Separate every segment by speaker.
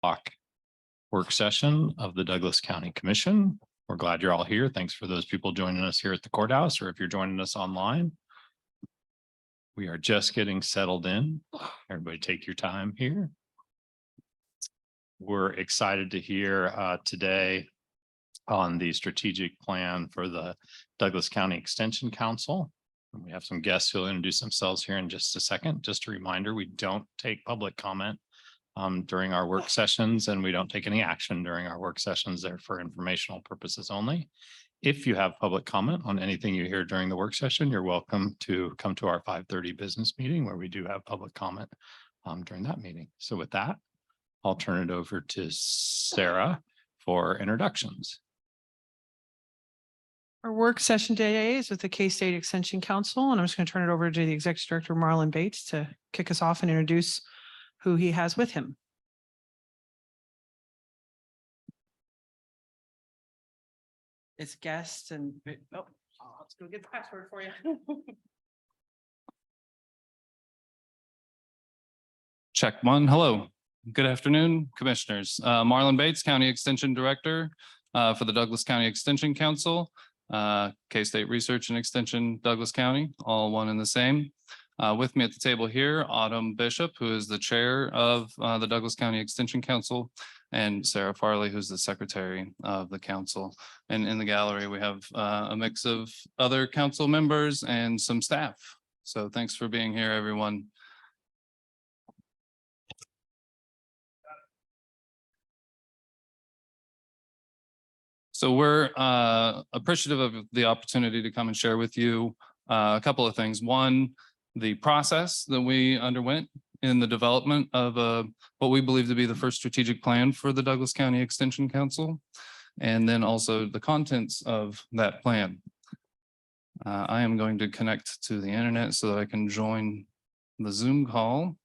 Speaker 1: O'clock work session of the Douglas County Commission. We're glad you're all here. Thanks for those people joining us here at the courthouse, or if you're joining us online. We are just getting settled in. Everybody take your time here. We're excited to hear today on the strategic plan for the Douglas County Extension Council. And we have some guests who will introduce themselves here in just a second. Just a reminder, we don't take public comment during our work sessions, and we don't take any action during our work sessions. They're for informational purposes only. If you have public comment on anything you hear during the work session, you're welcome to come to our 5:30 business meeting where we do have public comment during that meeting. So with that, I'll turn it over to Sarah for introductions.
Speaker 2: Our work session today is with the K-State Extension Council, and I'm just going to turn it over to the Executive Director, Marlon Bates, to kick us off and introduce who he has with him. It's guests and, oh, let's go get the password for you.
Speaker 3: Check one. Hello. Good afternoon, commissioners. Marlon Bates, County Extension Director for the Douglas County Extension Council, K-State Research and Extension, Douglas County, all one and the same. With me at the table here, Autumn Bishop, who is the chair of the Douglas County Extension Council, and Sarah Farley, who's the secretary of the council. And in the gallery, we have a mix of other council members and some staff. So thanks for being here, everyone. So we're appreciative of the opportunity to come and share with you a couple of things. One, the process that we underwent in the development of what we believe to be the first strategic plan for the Douglas County Extension Council, and then also the contents of that plan. I am going to connect to the internet so that I can join the Zoom call.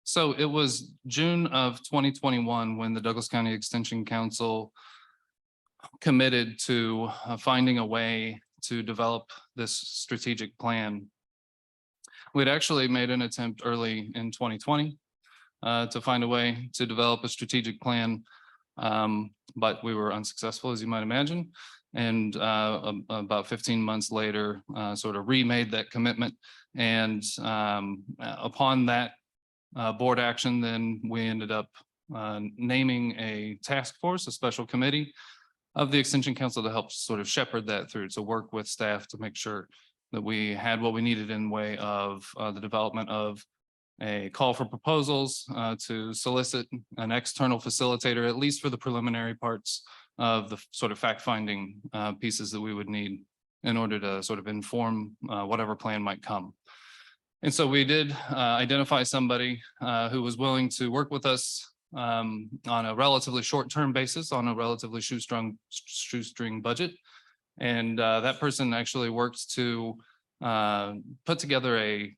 Speaker 3: So it was June of 2021 when the Douglas County Extension Council committed to finding a way to develop this strategic plan. We'd actually made an attempt early in 2020 to find a way to develop a strategic plan, but we were unsuccessful, as you might imagine. And about 15 months later, sort of remade that commitment. And upon that board action, then we ended up naming a task force, a special committee of the Extension Council to help sort of shepherd that through, to work with staff to make sure that we had what we needed in way of the development of a call for proposals to solicit an external facilitator, at least for the preliminary parts of the sort of fact-finding pieces that we would need in order to sort of inform whatever plan might come. And so we did identify somebody who was willing to work with us on a relatively short-term basis, on a relatively shoestring budget. And that person actually worked to put together a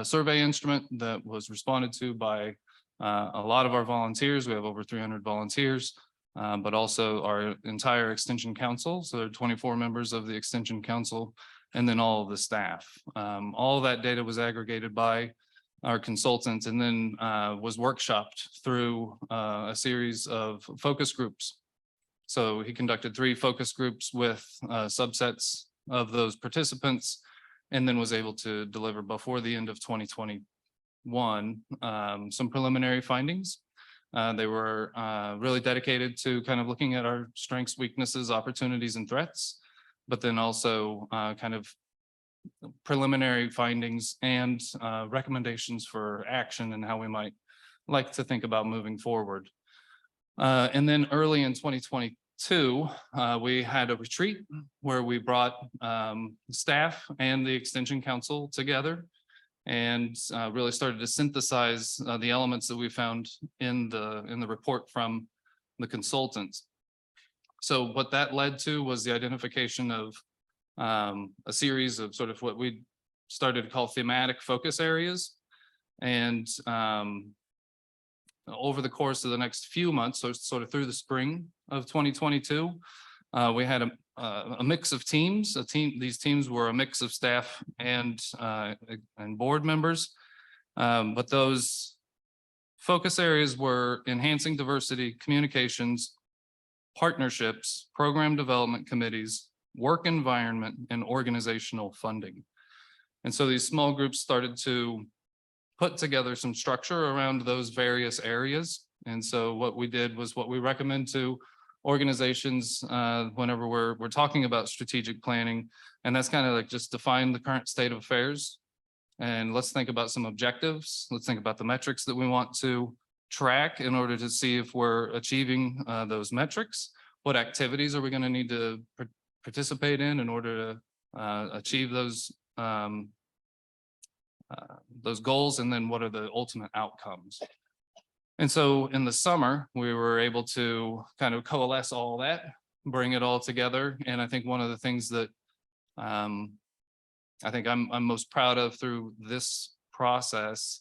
Speaker 3: survey instrument that was responded to by a lot of our volunteers. We have over 300 volunteers, but also our entire Extension Council. So there are 24 members of the Extension Council, and then all of the staff. All of that data was aggregated by our consultants and then was workshopped through a series of focus groups. So he conducted 3 focus groups with subsets of those participants, and then was able to deliver before the end of 2021 some preliminary findings. They were really dedicated to kind of looking at our strengths, weaknesses, opportunities, and threats, but then also kind of preliminary findings and recommendations for action and how we might like to think about moving forward. And then early in 2022, we had a retreat where we brought staff and the Extension Council together and really started to synthesize the elements that we found in the report from the consultants. So what that led to was the identification of a series of sort of what we started to call thematic focus areas. And over the course of the next few months, so sort of through the spring of 2022, we had a mix of teams. These teams were a mix of staff and board members. But those focus areas were enhancing diversity, communications, partnerships, program development committees, work environment, and organizational funding. And so these small groups started to put together some structure around those various areas. And so what we did was what we recommend to organizations whenever we're talking about strategic planning. And that's kind of like just define the current state of affairs. And let's think about some objectives. Let's think about the metrics that we want to track in order to see if we're achieving those metrics. What activities are we going to need to participate in order to achieve those goals, and then what are the ultimate outcomes. And so in the summer, we were able to kind of coalesce all that, bring it all together. And I think one of the things that I think I'm most proud of through this process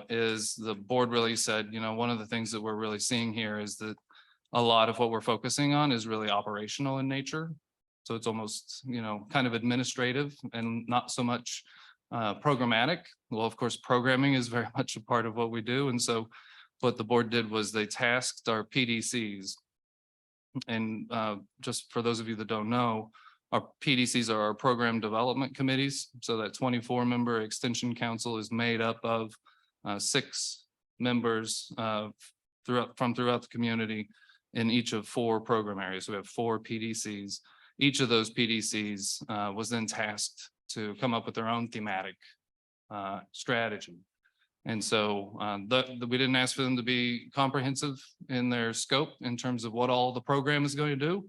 Speaker 3: is the board really said, you know, one of the things that we're really seeing here is that a lot of what we're focusing on is really operational in nature. So it's almost, you know, kind of administrative and not so much programmatic. Well, of course, programming is very much a part of what we do. And so what the board did was they tasked our PDCs. And just for those of you that don't know, our PDCs are our program development committees. So that 24-member extension council is made up of 6 members from throughout the community in each of 4 program areas. So we have 4 PDCs. Each of those PDCs was then tasked to come up with their own thematic strategy. And so we didn't ask for them to be comprehensive in their scope in terms of what all the program is going to do,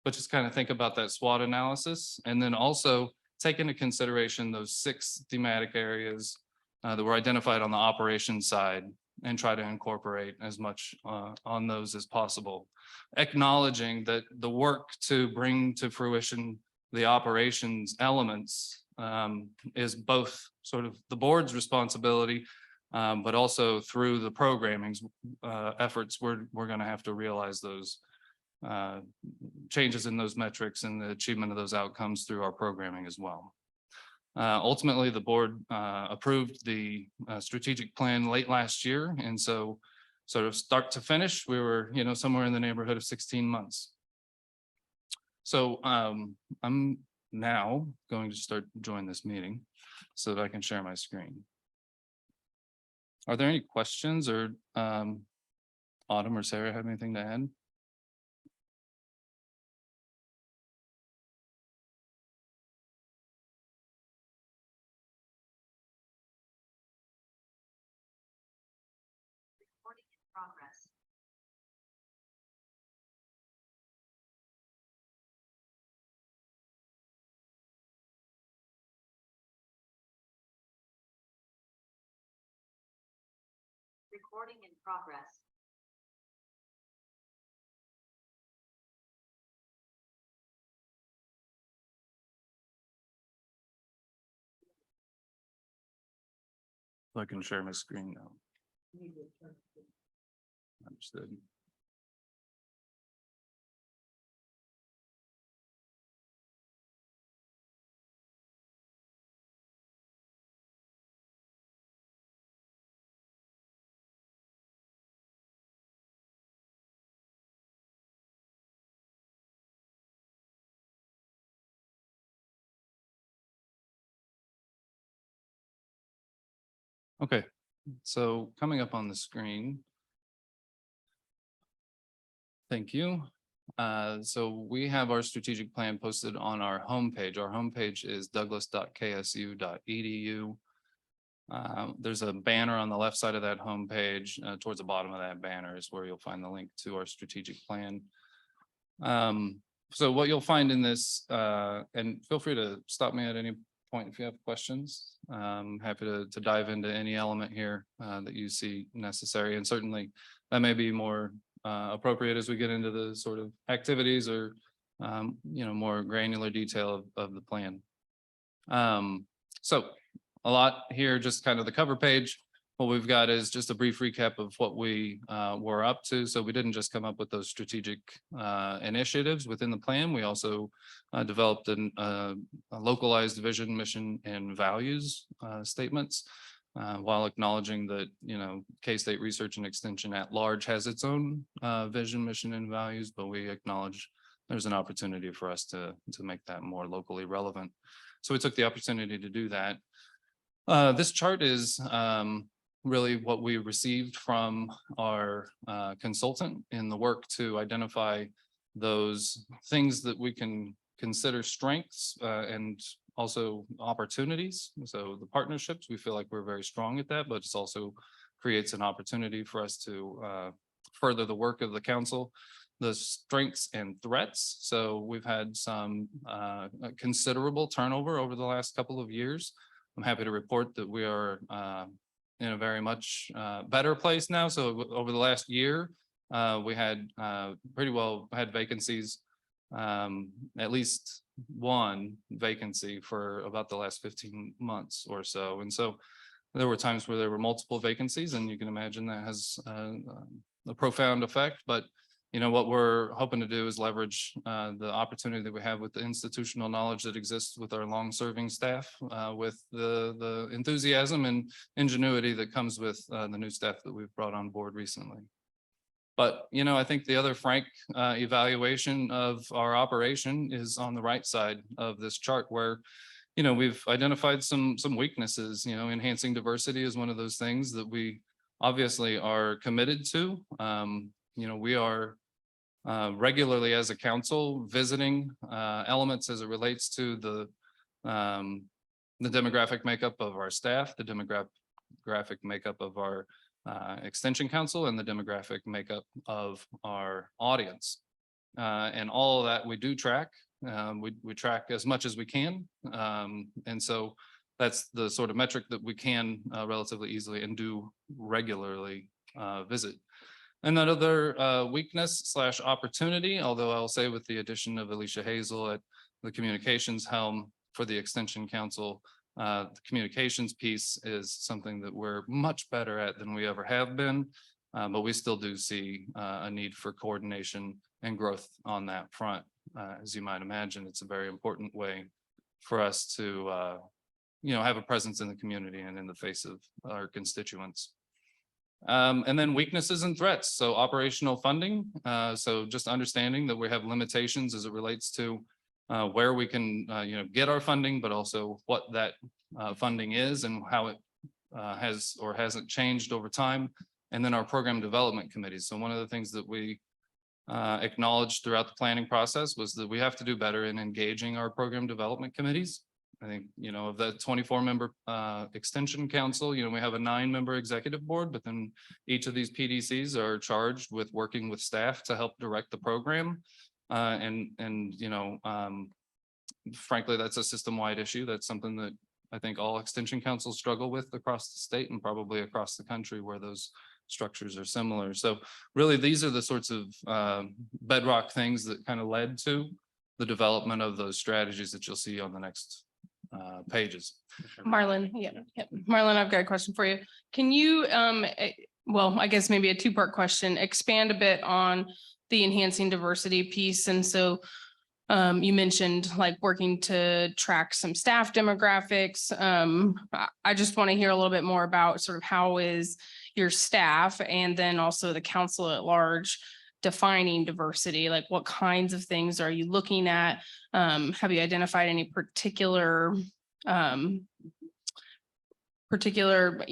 Speaker 3: but just kind of think about that SWOT analysis. And then also take into consideration those 6 thematic areas that were identified on the operations side and try to incorporate as much on those as possible. Acknowledging that the work to bring to fruition the operations elements is both sort of the board's responsibility, but also through the programming efforts, we're going to have to realize those changes in those metrics and the achievement of those outcomes through our programming as well. Ultimately, the board approved the strategic plan late last year. And so sort of start to finish, we were, you know, somewhere in the neighborhood of 16 months. So I'm now going to start join this meeting so that I can share my screen. Are there any questions, or Autumn or Sarah have anything to add?
Speaker 4: Recording in progress. Recording in progress.
Speaker 3: I can share my screen now. Understood. Okay, so coming up on the screen. Thank you. So we have our strategic plan posted on our homepage. Our homepage is douglas.ksu.edu. There's a banner on the left side of that homepage. Towards the bottom of that banner is where you'll find the link to our strategic plan. So what you'll find in this, and feel free to stop me at any point if you have questions. I'm happy to dive into any element here that you see necessary, and certainly that may be more appropriate as we get into the sort of activities or you know, more granular detail of the plan. So a lot here, just kind of the cover page. what we've got is just a brief recap of what we were up to. So we didn't just come up with those strategic initiatives within the plan. We also developed a localized vision, mission, and values statements, while acknowledging that, you know, K-State Research and Extension at large has its own vision, mission, and values, but we acknowledge there's an opportunity for us to make that more locally relevant. So we took the opportunity to do that. This chart is really what we received from our consultant in the work to identify those things that we can consider strengths and also opportunities. So the partnerships, we feel like we're very strong at that, but it's also creates an opportunity for us to further the work of the council. The strengths and threats. So we've had some considerable turnover over the last couple of years. I'm happy to report that we are in a very much better place now. So over the last year, we had pretty well had vacancies, at least one vacancy for about the last 15 months or so. And so there were times where there were multiple vacancies, and you can imagine that has a profound effect. But you know, what we're hoping to do is leverage the opportunity that we have with the institutional knowledge that exists with our long-serving staff, with the enthusiasm and ingenuity that comes with the new staff that we've brought on board recently. But, you know, I think the other frank evaluation of our operation is on the right side of this chart, where, you know, we've identified some weaknesses. You know, enhancing diversity is one of those things that we obviously are committed to. You know, we are regularly as a council visiting elements as it relates to the demographic makeup of our staff, the demographic makeup of our extension council, and the demographic makeup of our audience. And all of that we do track. We track as much as we can. And so that's the sort of metric that we can relatively easily and do regularly visit. Another weakness / opportunity, although I'll say with the addition of Alicia Hazel at the communications helm for the Extension Council, the communications piece is something that we're much better at than we ever have been, but we still do see a need for coordination and growth on that front. As you might imagine, it's a very important way for us to, you know, have a presence in the community and in the face of our constituents. And then weaknesses and threats. So operational funding. So just understanding that we have limitations as it relates to where we can, you know, get our funding, but also what that funding is and how it has or hasn't changed over time. And then our program development committees. So one of the things that we acknowledged throughout the planning process was that we have to do better in engaging our program development committees. I think, you know, of the 24-member extension council, you know, we have a 9-member executive board, but then each of these PDCs are charged with working with staff to help direct the program. And you know, frankly, that's a system-wide issue. That's something that I think all extension councils struggle with across the state and probably across the country where those structures are similar. So really, these are the sorts of bedrock things that kind of led to the development of those strategies that you'll see on the next pages.
Speaker 5: Marlon, Marlon, I've got a question for you. Can you, well, I guess maybe a two-part question, expand a bit on the enhancing diversity piece? And so you mentioned like working to track some staff demographics. I just want to hear a little bit more about sort of how is your staff and then also the council at large defining diversity? Like what kinds of things are you looking at? Have you identified any particular, you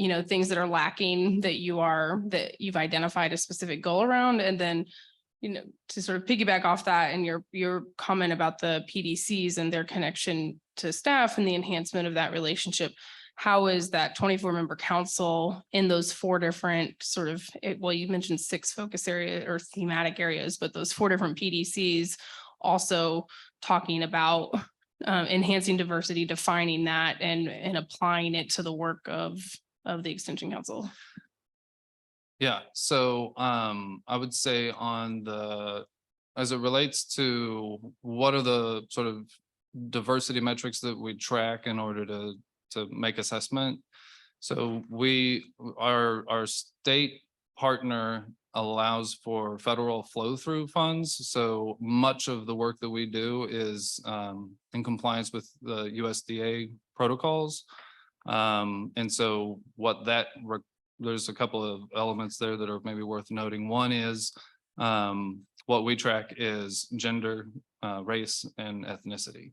Speaker 5: know, things that are lacking that you've identified a specific goal around? And then, you know, to sort of piggyback off that and your comment about the PDCs and their connection to staff and the enhancement of that relationship, how is that 24-member council in those 4 different sort of, well, you mentioned 6 focus area or thematic areas, but those 4 different PDCs also talking about enhancing diversity, defining that and applying it to the work of the Extension Council?
Speaker 3: Yeah, so I would say as it relates to what are the sort of diversity metrics that we track in order to make assessment. So our state partner allows for federal flow-through funds. So much of the work that we do is in compliance with the USDA protocols. And so there's a couple of elements there that are maybe worth noting. One is what we track is gender, race, and ethnicity.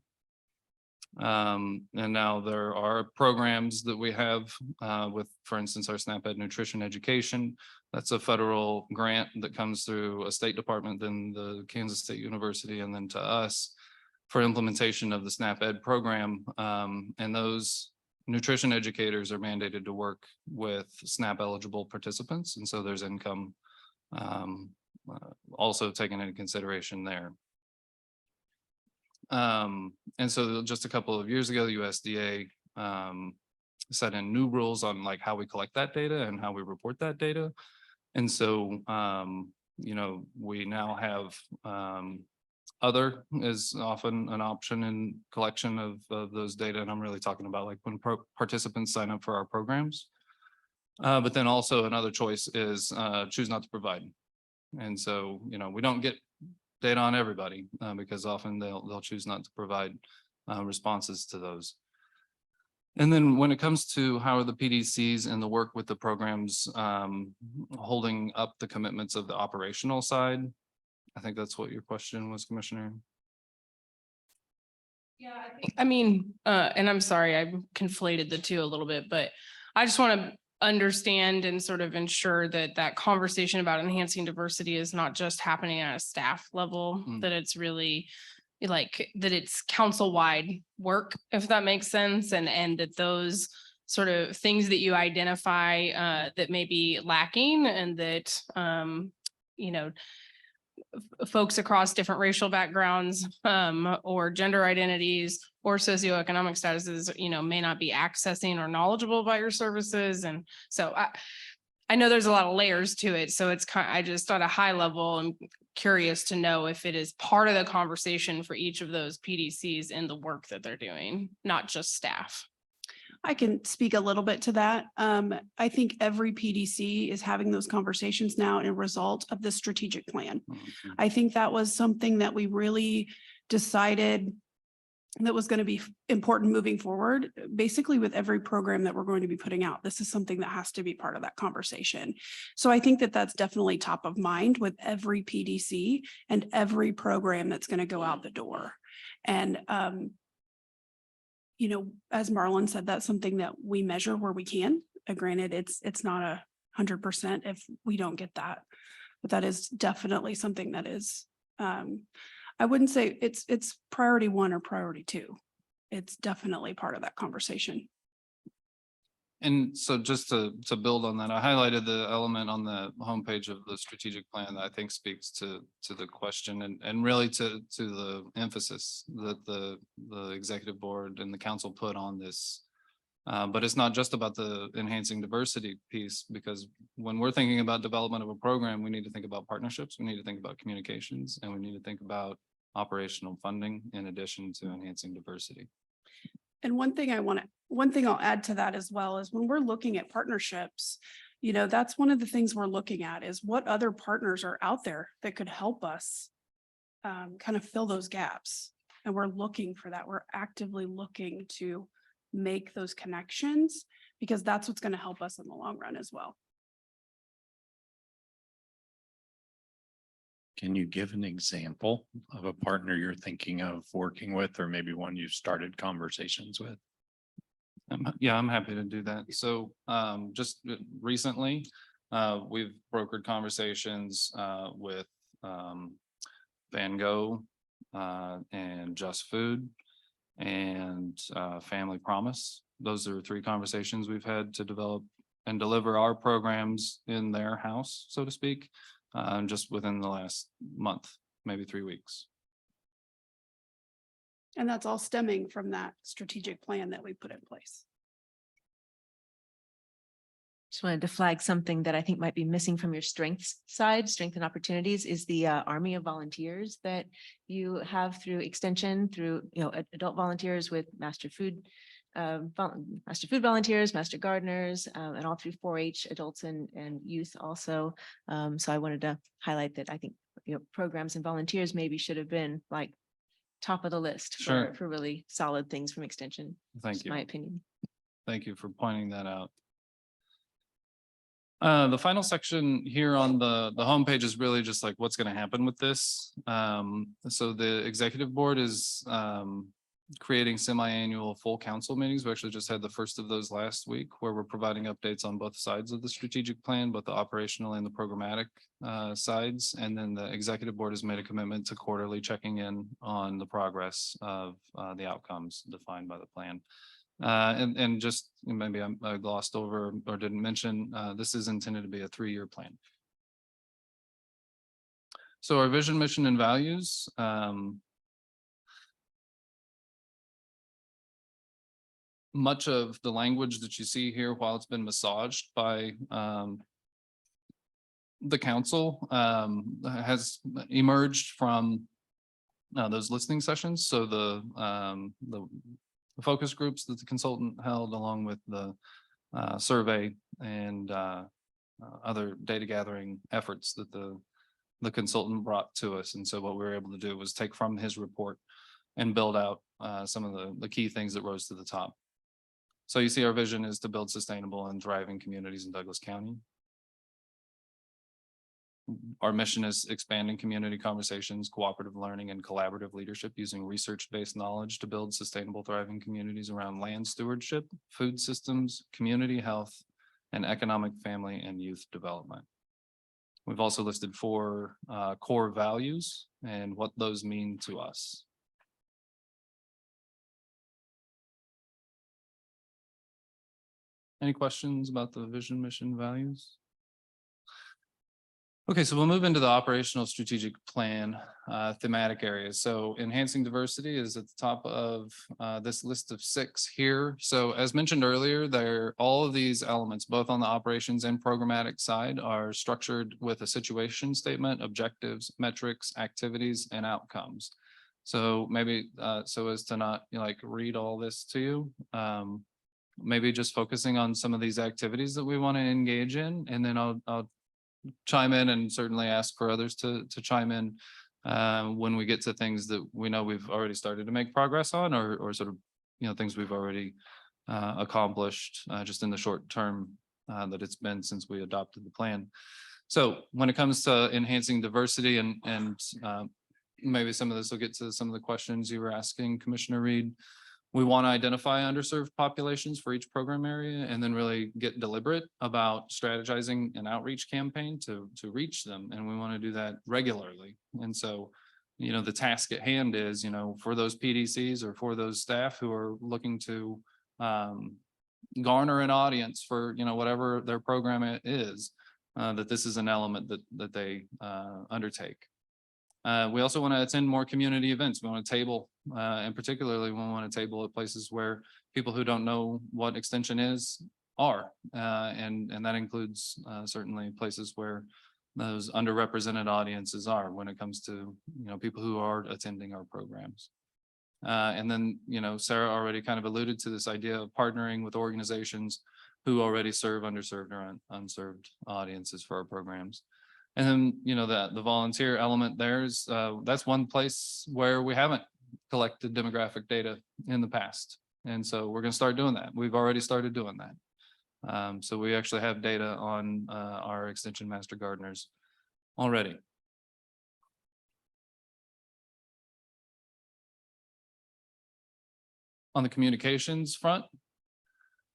Speaker 3: And now there are programs that we have with, for instance, our SNAP Ed Nutrition Education. That's a federal grant that comes through a state department, then the Kansas State University, and then to us for implementation of the SNAP Ed program. And those nutrition educators are mandated to work with SNAP eligible participants. And so there's income also taken into consideration there. And so just a couple of years ago, the USDA set in new rules on like how we collect that data and how we report that data. And so, you know, we now have other is often an option in collection of those data. And I'm really talking about like when participants sign up for our programs. But then also another choice is choose not to provide. And so, you know, we don't get data on everybody because often they'll choose not to provide responses to those. And then when it comes to how are the PDCs and the work with the programs holding up the commitments of the operational side, I think that's what your question was, Commissioner.
Speaker 5: Yeah, I mean, and I'm sorry, I conflated the two a little bit, but I just want to understand and sort of ensure that that conversation about enhancing diversity is not just happening at a staff level, that it's really like, that it's council-wide work, if that makes sense, and that those sort of things that you identify that may be lacking and that, you know, folks across different racial backgrounds or gender identities or socioeconomic statuses, you know, may not be accessing or knowledgeable about your services. And so I know there's a lot of layers to it. So it's kind of, I just at a high level, I'm curious to know if it is part of the conversation for each of those PDCs in the work that they're doing, not just staff.
Speaker 6: I can speak a little bit to that. I think every PDC is having those conversations now in a result of the strategic plan. I think that was something that we really decided that was going to be important moving forward, basically with every program that we're going to be putting out. This is something that has to be part of that conversation. So I think that that's definitely top of mind with every PDC and every program that's going to go out the door. And, you know, as Marlon said, that's something that we measure where we can. Granted, it's not 100% if we don't get that, but that is definitely something that is, I wouldn't say it's priority 1 or priority 2. It's definitely part of that conversation.
Speaker 3: And so just to build on that, I highlighted the element on the homepage of the strategic plan that I think speaks to the question and really to the emphasis that the executive board and the council put on this. But it's not just about the enhancing diversity piece, because when we're thinking about development of a program, we need to think about partnerships, we need to think about communications, and we need to think about operational funding in addition to enhancing diversity.
Speaker 6: And one thing I'll add to that as well is when we're looking at partnerships, you know, that's one of the things we're looking at is what other partners are out there that could help us kind of fill those gaps. And we're looking for that. We're actively looking to make those connections because that's what's going to help us in the long run as well.
Speaker 1: Can you give an example of a partner you're thinking of working with, or maybe one you've started conversations with?
Speaker 3: Yeah, I'm happy to do that. So just recently, we've brokered conversations with Van Gogh and Just Food and Family Promise. Those are 3 conversations we've had to develop and deliver our programs in their house, so to speak, just within the last month, maybe 3 weeks.
Speaker 6: And that's all stemming from that strategic plan that we put in place.
Speaker 7: Just wanted to flag something that I think might be missing from your strengths side, strength and opportunities, is the army of volunteers that you have through extension, through, you know, adult volunteers with Master Food master food volunteers, master gardeners, and all through 4-H adults and youth also. So I wanted to highlight that I think, programs and volunteers maybe should have been like top of the list
Speaker 3: Sure.
Speaker 7: for really solid things from extension.
Speaker 3: Thank
Speaker 7: Just
Speaker 3: you.
Speaker 7: my opinion.
Speaker 3: Thank you for pointing that out. The final section here on the homepage is really just like what's going to happen with this. So the executive board is creating semi-annual full council meetings. We actually just had the first of those last week where we're providing updates on both sides of the strategic plan, both the operational and the programmatic sides. And then the executive board has made a commitment to quarterly checking in on the progress of the outcomes defined by the plan. And just maybe I glossed over or didn't mention, this is intended to be a 3-year plan. So our vision, mission, and values. Much of the language that you see here, while it's been massaged by the council, has emerged from those listening sessions. So the focus groups that the consultant held, along with the survey and other data gathering efforts that the consultant brought to us. And so what we were able to do was take from his report and build out some of the key things that rose to the top. So you see our vision is to build sustainable and thriving communities in Douglas County. Our mission is expanding community conversations, cooperative learning, and collaborative leadership using research-based knowledge to build sustainable, thriving communities around land stewardship, food systems, community health, and economic, family, and youth development. We've also listed 4 core values and what those mean to us. Any questions about the vision, mission, values? Okay, so we'll move into the operational strategic plan thematic areas. So enhancing diversity is at the top of this list of 6 here. So as mentioned earlier, all of these elements, both on the operations and programmatic side, are structured with a situation statement, objectives, metrics, activities, and outcomes. So maybe so as to not like read all this to you, maybe just focusing on some of these activities that we want to engage in, and then I'll chime in and certainly ask for others to chime in when we get to things that we know we've already started to make progress on, or sort of things we've already accomplished just in the short term that it's been since we adopted the plan. So when it comes to enhancing diversity and maybe some of this will get to some of the questions you were asking, Commissioner Reed. We want to identify underserved populations for each program area and then really get deliberate about strategizing an outreach campaign to reach them. And we want to do that regularly. And so, the task at hand is, for those PDCs or for those staff who are looking to garner an audience for, whatever their program is, that this is an element that they undertake. We also want to attend more community events. We want to table, and particularly we want to table at places where people who don't know what extension is are. And that includes certainly places where those underrepresented audiences are when it comes to, people who are attending our programs. And then, Sarah already kind of alluded to this idea of partnering with organizations who already serve underserved or unserved audiences for our programs. And then, the volunteer element there's that's one place where we haven't collected demographic data in the past. And so we're going to start doing that. We've already started doing that. So we actually have data on our extension master gardeners already. On the communications front,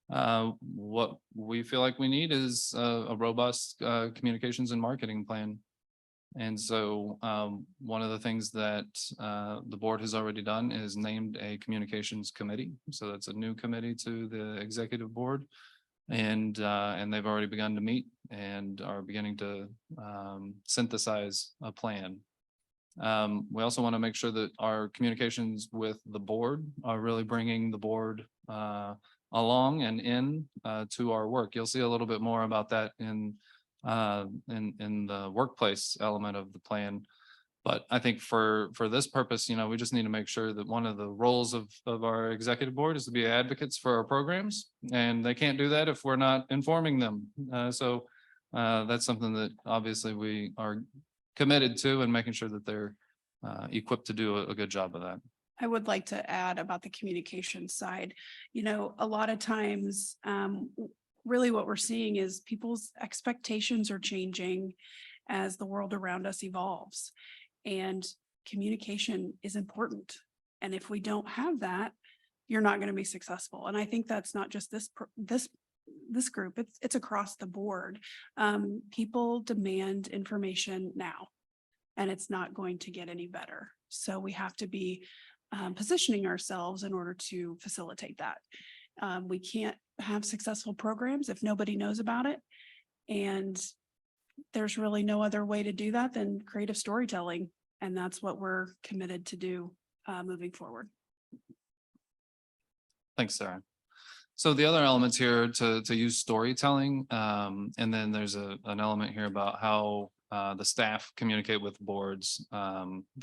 Speaker 3: what we feel like we need is a robust communications and marketing plan. And so one of the things that the board has already done is named a communications committee. So that's a new committee to the executive board. And they've already begun to meet and are beginning to synthesize a plan. We also want to make sure that our communications with the board are really bringing the board along and in to our work. You'll see a little bit more about that in the workplace element of the plan. But I think for this purpose, we just need to make sure that one of the roles of our executive board is to be advocates for our programs. And they can't do that if we're not informing them. So that's something that obviously we are committed to, and making sure that they're equipped to do a good job of that.
Speaker 6: I would like to add about the communication side. A lot of times, really what we're seeing is people's expectations are changing as the world around us evolves. And communication is important. And if we don't have that, you're not going to be successful. And I think that's not just this group, it's across the board. People demand information now, and it's not going to get any better. So we have to be positioning ourselves in order to facilitate that. We can't have successful programs if nobody knows about it. And there's really no other way to do that than creative storytelling. And that's what we're committed to do moving forward.
Speaker 3: Thanks, Sarah. So the other elements here to use storytelling, and then there's an element here about how the staff communicate with boards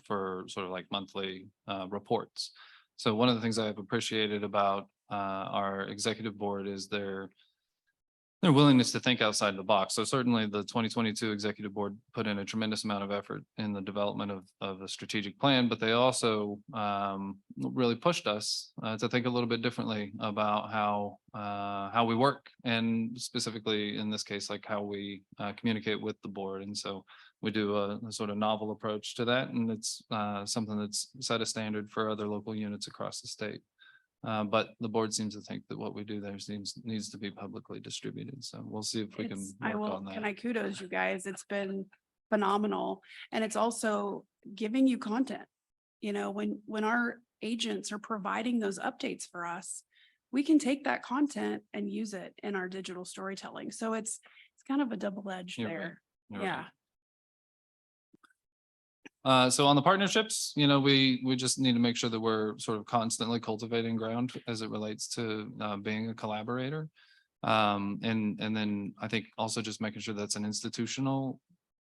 Speaker 3: for sort of like monthly reports. So one of the things I've appreciated about our executive board is their willingness to think outside the box. So certainly the 2022 executive board put in a tremendous amount of effort in the development of a strategic plan, but they also really pushed us to think a little bit differently about how we work, and specifically in this case, like how we communicate with the board. And so we do a sort of novel approach to that, and it's something that's set a standard for other local units across the state. But the board seems to think that what we do there needs to be publicly distributed. So we'll see if we can work on that.
Speaker 6: Can I kudos you guys? It's been phenomenal. And it's also giving you content. When our agents are providing those updates for us, we can take that content and use it in our digital storytelling. So it's kind of a double edge
Speaker 3: You're right.
Speaker 6: there.
Speaker 3: You're right.
Speaker 6: Yeah.
Speaker 3: So on the partnerships, we just need to make sure that we're sort of constantly cultivating ground as it relates to being a collaborator. And then I think also just making sure that's an institutional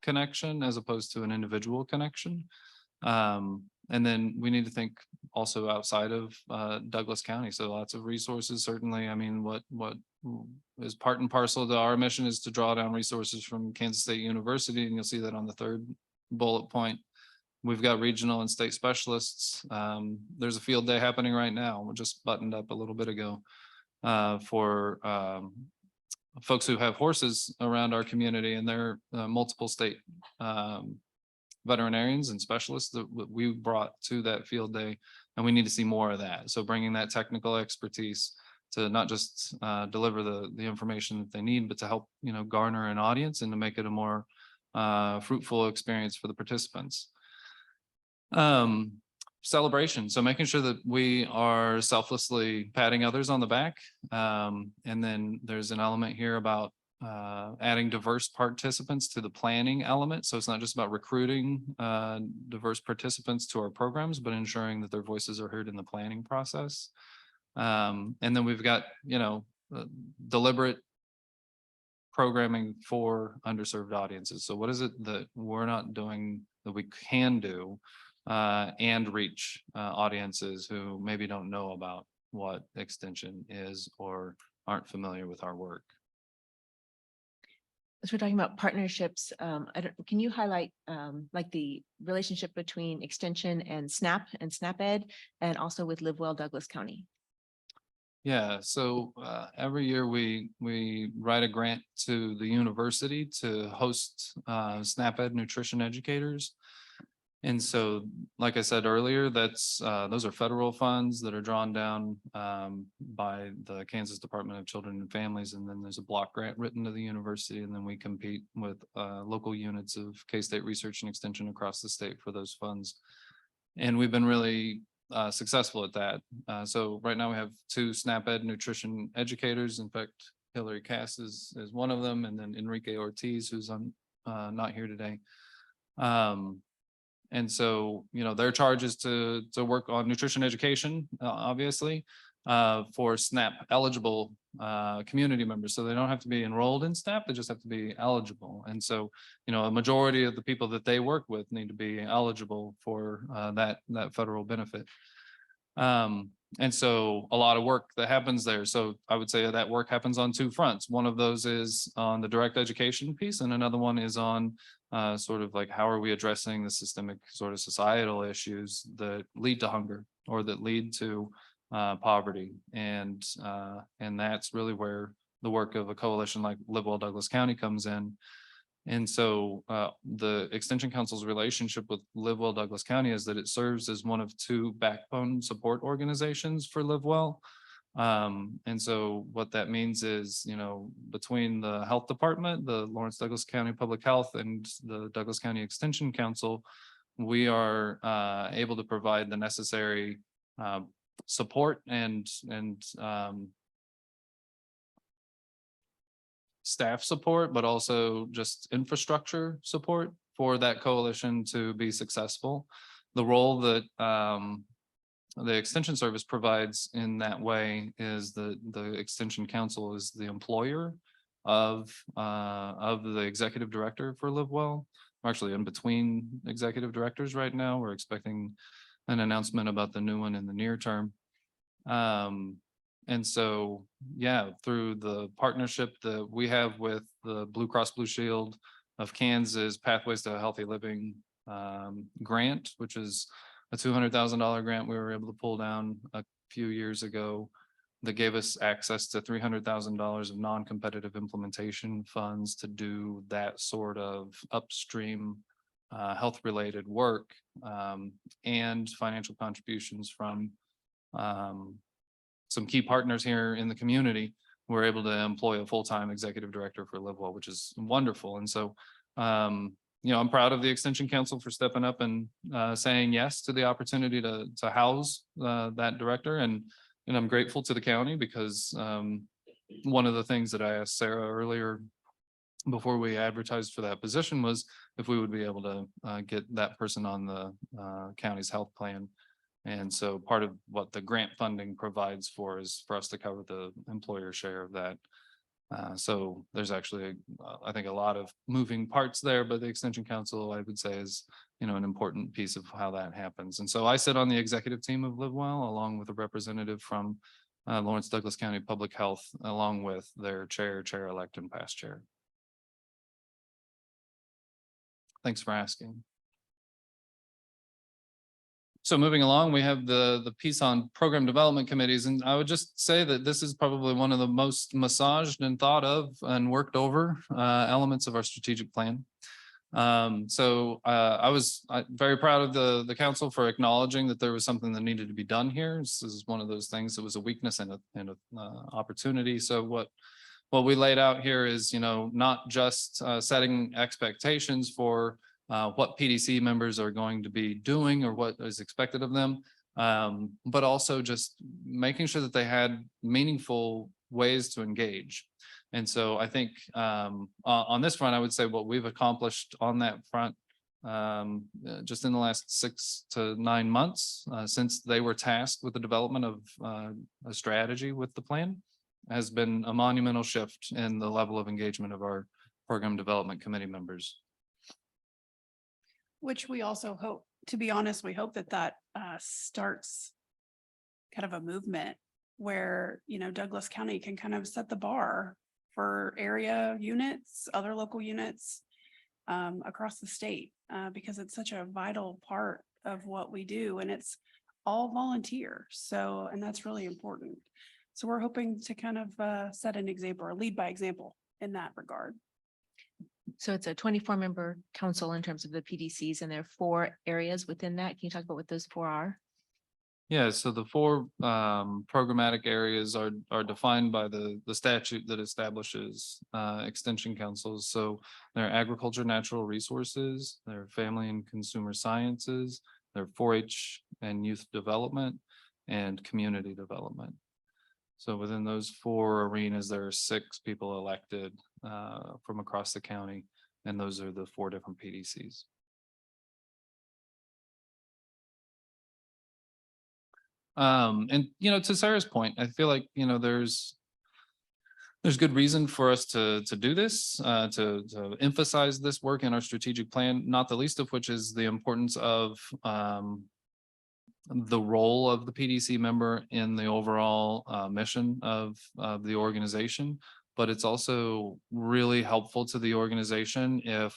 Speaker 3: connection as opposed to an individual connection. And then we need to think also outside of Douglas County. So lots of resources, certainly. I mean, what is part and parcel to our mission is to draw down resources from Kansas State University, and you'll see that on the third bullet point. We've got regional and state specialists. There's a field day happening right now. We just buttoned up a little bit ago for folks who have horses around our community, and they're multiple state veterinarians and specialists that we brought to that field day, and we need to see more of that. So bringing that technical expertise to not just deliver the information that they need, but to help garner an audience and to make it a more fruitful experience for the participants. Celebration. So making sure that we are selflessly patting others on the back. And then there's an element here about adding diverse participants to the planning element. So it's not just about recruiting diverse participants to our programs, but ensuring that their voices are heard in the planning process. And then we've got, deliberate programming for underserved audiences. So what is it that we're not doing that we can do and reach audiences who maybe don't know about what extension is or aren't familiar with our work?
Speaker 7: As we're talking about partnerships, can you highlight like the relationship between Extension and SNAP-Ed, and also with Live Well Douglas County?
Speaker 3: Yeah, so every year we write a grant to the university to host SNAP-Ed nutrition educators. And so, like I said earlier, that's those are federal funds that are drawn down by the Kansas Department of Children and Families. And then there's a block grant written to the university, and then we compete with local units of K-State Research and Extension across the state for those funds. And we've been really successful at that. So right now we have 2 SNAP-Ed nutrition educators. In fact, Hillary Cass is one of them, and then Enrique Ortiz, who's not here today. And so, their charge is to work on nutrition education, obviously, for SNAP eligible community members. So they don't have to be enrolled in SNAP, they just have to be eligible. And so, you know, a majority of the people that they work with need to be eligible for that federal benefit. And so a lot of work that happens there. So I would say that work happens on two fronts. One of those is on the direct education piece, and another one is on sort of like, how are we addressing the systemic sort of societal issues that lead to hunger or that lead to poverty. And that's really where the work of a coalition like Live Well Douglas County comes in. And so the Extension Council's relationship with Live Well Douglas County is that it serves as one of two backbone support organizations for Live Well. And so what that means is, you know, between the health department, the Lawrence Douglas County Public Health, and the Douglas County Extension Council, we are able to provide the necessary support and staff support, but also just infrastructure support for that coalition to be successful. The role that the Extension Service provides in that way is the Extension Council is the employer of the executive director for Live Well. We're actually in between executive directors right now. We're expecting an announcement about the new one in the near term. And so, yeah, through the partnership that we have with the Blue Cross Blue Shield of Kansas Pathways to Healthy Living grant, which is a $200,000 grant we were able to pull down a few years ago, that gave us access to $300,000 of non-competitive implementation funds to do that sort of upstream health-related work, and financial contributions from some key partners here in the community. We're able to employ a full-time executive director for Live Well, which is wonderful. And so, you know, I'm proud of the Extension Council for stepping up and saying yes to the opportunity to house that director. And I'm grateful to the county because one of the things that I asked Sarah earlier before we advertised for that position was if we would be able to get that person on the county's health plan. And so part of what the grant funding provides for is for us to cover the employer share of that. So there's actually, I think, a lot of moving parts there, but the Extension Council, I would say, is, you know, an important piece of how that happens. And so I sit on the executive team of Live Well, along with a representative from Lawrence Douglas County Public Health, along with their chair-elect, and past chair. Thanks for asking. So moving along, we have the piece on program development committees, and I would just say that this is probably one of the most massaged and thought of and worked over elements of our strategic plan. I was very proud of the council for acknowledging that there was something that needed to be done here. This is one of those things that was a weakness and an opportunity. So what we laid out here is, you know, not just setting expectations for what PDC members are going to be doing or what is expected of them, but also just making sure that they had meaningful ways to engage. And so I think on this front, I would say what we've accomplished on that front just in the last 6 to 9 months since they were tasked with the development of a strategy with the plan has been a monumental shift in the level of engagement of our program development committee members.
Speaker 6: Which we also hope, to be honest, we hope that starts kind of a movement where, you know, Douglas County can kind of set the bar for area units, other local units across the state, because it's such a vital part of what we do, and it's all volunteer. So, and that's really important. So we're hoping to kind of set an example or lead by example in that regard.
Speaker 7: So it's a 24-member council in terms of the PDCs, and there are 4 areas within that. Can you talk about what those 4 are?
Speaker 3: Yeah, so the 4 programmatic areas are defined by the statute that establishes extension councils. So they're agriculture, natural resources, they're family and consumer sciences, they're 4-H and youth development, and community development. So within those 4 arenas, there are 6 people elected from across the county, and those are the 4 different PDCs. And, you know, to Sarah's point, I feel like, you know, there's good reason for us to do this, to emphasize this work in our strategic plan, not the least of which is the importance of the role of the PDC member in the overall mission of the organization. But it's also really helpful to the organization if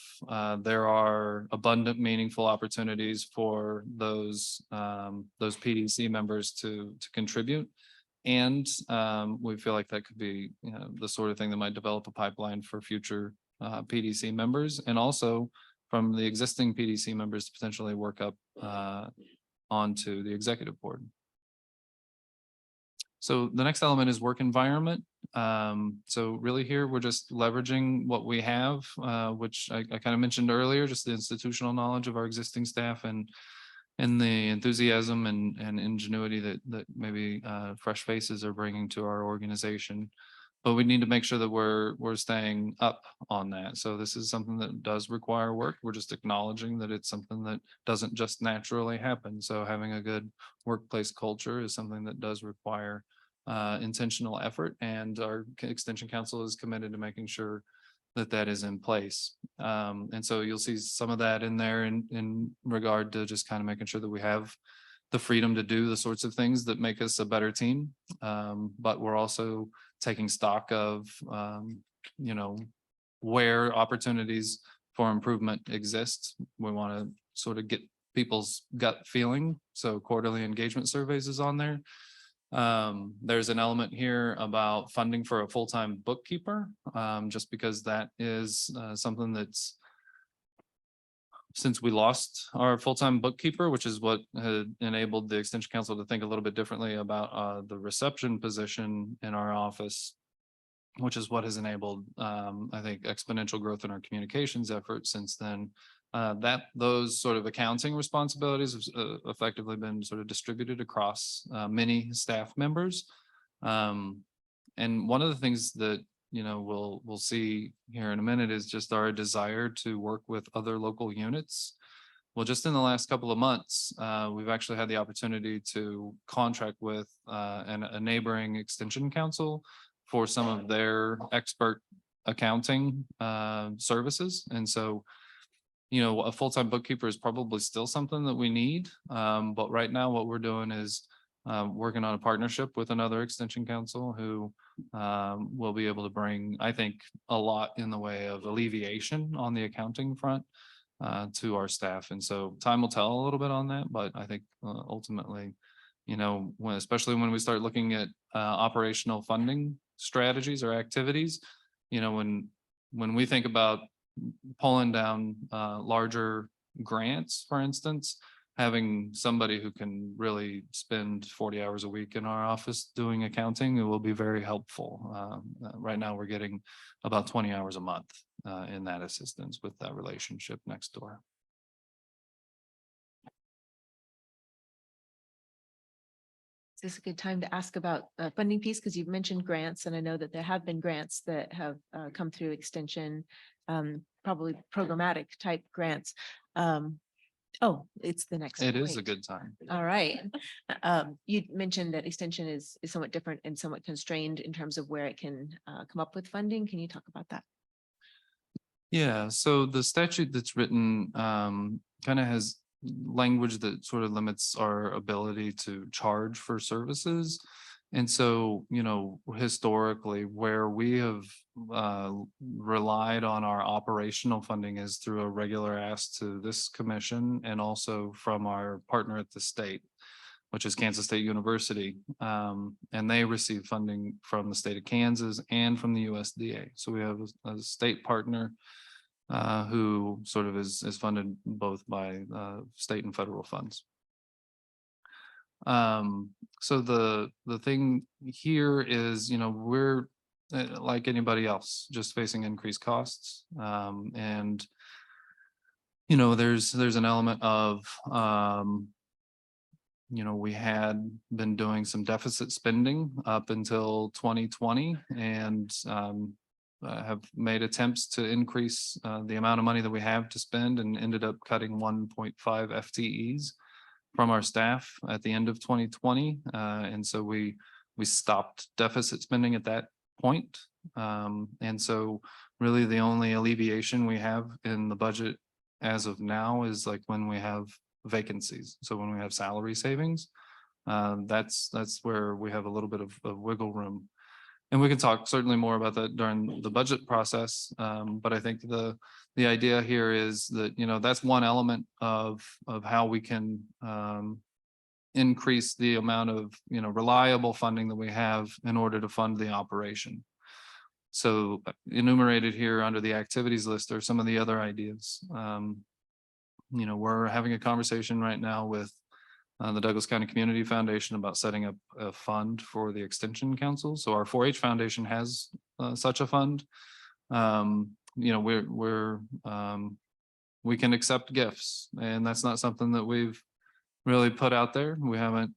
Speaker 3: there are abundant, meaningful opportunities for those PDC members to contribute. And we feel like that could be, you know, the sort of thing that might develop a pipeline for future PDC members, and also from the existing PDC members to potentially work up onto the executive board. So the next element is work environment. So really here, we're just leveraging what we have, which I kind of mentioned earlier, just the institutional knowledge of our existing staff and the enthusiasm and ingenuity that maybe fresh faces are bringing to our organization. But we need to make sure that we're staying up on that. So this is something that does require work. We're just acknowledging that it's something that doesn't just naturally happen. So having a good workplace culture is something that does require intentional effort, and our Extension Council is committed to making sure that that is in place. And so you'll see some of that in there in regard to just kind of making sure that we have the freedom to do the sorts of things that make us a better team. But we're also taking stock of, you know, where opportunities for improvement exist. We want to sort of get people's gut feeling. So quarterly engagement surveys is on there. There's an element here about funding for a full-time bookkeeper, just because that is something that's, since we lost our full-time bookkeeper, which is what had enabled the Extension Council to think a little bit differently about the reception position in our office, which is what has enabled, I think, exponential growth in our communications effort since then. Those sort of accounting responsibilities have effectively been sort of distributed across many staff members. And one of the things that, you know, we'll see here in a minute is just our desire to work with other local units. Well, just in the last couple of months, we've actually had the opportunity to contract with a neighboring Extension Council for some of their expert accounting services. And so, you know, a full-time bookkeeper is probably still something that we need. But right now what we're doing is working on a partnership with another Extension Council who will be able to bring, I think, a lot in the way of alleviation on the accounting front to our staff. And so time will tell a little bit on that, but I think ultimately, you know, especially when we start looking at operational funding strategies or activities, you know, when we think about pulling down larger grants, for instance, having somebody who can really spend 40 hours a week in our office doing accounting, it will be very helpful. Right now, we're getting about 20 hours a month in that assistance with that relationship next door.
Speaker 7: Is this a good time to ask about funding piece? Because you've mentioned grants, and I know that there have been grants that have come through Extension, probably programmatic type grants. Oh, it's the next.
Speaker 3: It is a
Speaker 7: point.
Speaker 3: good time.
Speaker 7: All right. You mentioned that Extension is somewhat different and somewhat constrained in terms of where it can come up with funding. Can you talk about that?
Speaker 3: Yeah, so the statute that's written kind of has language that sort of limits our ability to charge for services. And so, you know, historically, where we have relied on our operational funding is through a regular ask to this commission and also from our partner at the state, which is Kansas State University. And they receive funding from the state of Kansas and from the USDA. So we have a state partner who sort of is funded both by state and federal funds. So the thing here is, you know, we're like anybody else, just facing increased costs. And, you know, there's an element of, you know, we had been doing some deficit spending up until 2020 and have made attempts to increase the amount of money that we have to spend and ended up cutting 1.5 FTEs from our staff at the end of 2020. And so we stopped deficit spending at that point. And so really the only alleviation we have in the budget as of now is like when we have vacancies. So when we have salary savings, that's where we have a little bit of wiggle room. And we can talk certainly more about that during the budget process. But I think the idea here is that, you know, that's one element of how we can increase the amount of, you know, reliable funding that we have in order to fund the operation. So enumerated here under the activities list are some of the other ideas. You know, we're having a conversation right now with the Douglas County Community Foundation about setting up a fund for the Extension Council. So our 4-H Foundation has such a fund. You know, we can accept gifts, and that's not something that we've really put out there. We haven't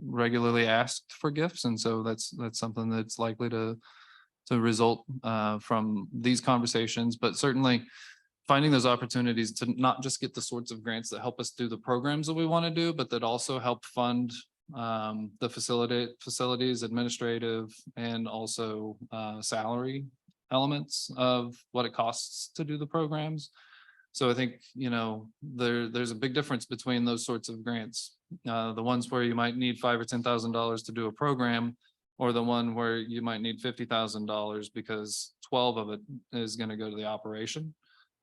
Speaker 3: regularly asked for gifts, and so that's something that's likely to result from these conversations. But certainly finding those opportunities to not just get the sorts of grants that help us do the programs that we want to do, but that also help fund the facilities, administrative, and also salary elements of what it costs to do the programs. So I think, you know, there's a big difference between those sorts of grants. The ones where you might need $5,000 or $10,000 to do a program, or the one where you might need $50,000 because 12 of it is going to go to the operation.